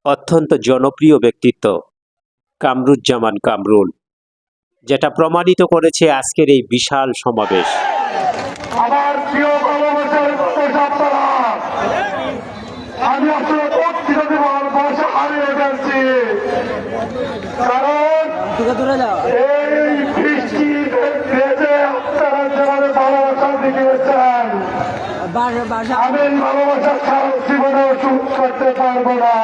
অত্যন্ত জনপ্রিয় ব্যক্তিত্ব কামরুজ্জামান কামরুল, যেটা প্রমাণিত করেছে আজকের এই বিশাল সমাবেশ। আমার প্রিয় আপনারা, আমি আসলে বয়সে হারিয়ে গেছি, কারণ এই বৃষ্টি ভেজে আপনারা যেভাবে ভালোবাসা দেখিয়েছেন, আমি ভালোবাসা সারা জীবনে সুখ করতে পারবো না।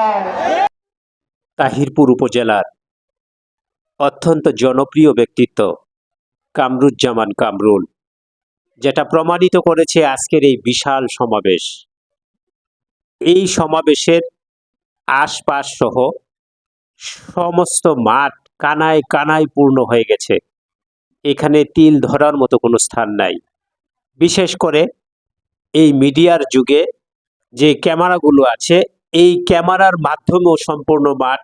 তাহিরপুর উপজেলার অত্যন্ত জনপ্রিয় ব্যক্তিত্ব কামরুজ্জামান কামরুল, যেটা প্রমাণিত করেছে আজকের এই বিশাল সমাবেশ। এই সমাবেশের আশপাশ সহ সমস্ত মাঠ কানায় কানায় পূর্ণ হয়ে গেছে। এখানে তিল ধরার মতো কোনো স্থান নাই। বিশেষ করে এই মিডিয়ার যুগে যে ক্যামেরাগুলো আছে, এই ক্যামেরার মাধ্যমেও সম্পূর্ণ মাঠ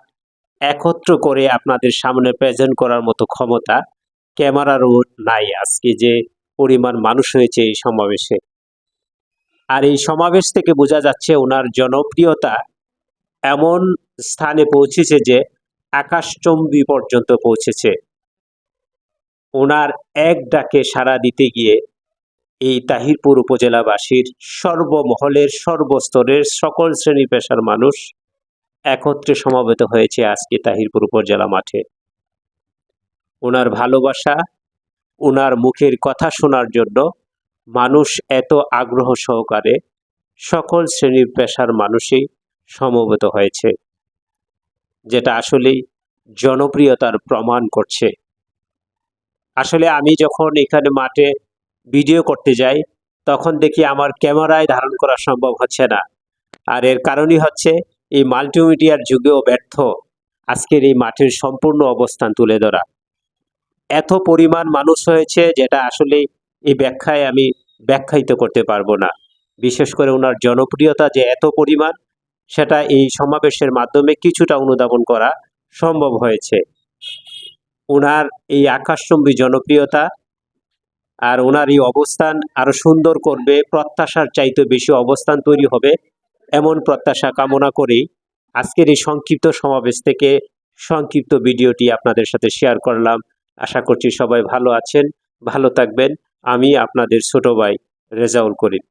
একত্র করে আপনাদের সামনে প্রেজেন্ট করার মতো ক্ষমতা ক্যামেরারও নাই। আজকে যে পরিমাণ মানুষ হয়েছে এই সমাবেশে, আর এই সমাবেশ থেকে বোঝা যাচ্ছে ওনার জনপ্রিয়তা এমন স্থানে পৌঁছেছে যে আকাশচুম্বী পর্যন্ত পৌঁছেছে। ওনার এক ডাকে সাড়া দিতে গিয়ে এই তাহিরপুর উপজেলাবাসীর সর্বমহলের সর্বস্তরের সকল শ্রেণী পেশার মানুষ একত্রে সমবেত হয়েছে আজকে তাহিরপুর উপজেলা মাঠে। ওনার ভালোবাসা, ওনার মুখের কথা শোনার জন্য মানুষ এত আগ্রহ সহকারে সকল শ্রেণীর পেশার মানুষই সমবেত হয়েছে, যেটা আসলেই জনপ্রিয়তার প্রমাণ করছে। আসলে আমি যখন এখানে মাঠে ভিডিও করতে যাই, তখন দেখি আমার ক্যামেরায় ধারণ করা সম্ভব হচ্ছে না। আর এর কারণই হচ্ছে এই মাল্টিমিডিয়ার যুগেও ব্যর্থ আজকের এই মাঠের সম্পূর্ণ অবস্থান তুলে ধরা। এত পরিমাণ মানুষ হয়েছে যেটা আসলে এই ব্যাখ্যায় আমি ব্যাখ্যায়িত করতে পারবো না। বিশেষ করে ওনার জনপ্রিয়তা যে এত পরিমাণ, সেটা এই সমাবেশের মাধ্যমে কিছুটা অনুধাবন করা সম্ভব হয়েছে। ওনার এই আকাশচুম্বী জনপ্রিয়তা আর ওনার এই অবস্থান আরো সুন্দর করবে, প্রত্যাশার চাইতে বেশি অবস্থান তৈরি হবে এমন প্রত্যাশা কামনা করি আজকের এই সংক্ষিপ্ত সমাবেশ থেকে সংক্ষিপ্ত ভিডিওটি আপনাদের সাথে শেয়ার করলাম। আশা করছি সবাই ভালো আছেন, ভালো থাকবেন। আমি আপনাদের ছোট ভাই রেজাউল করিম।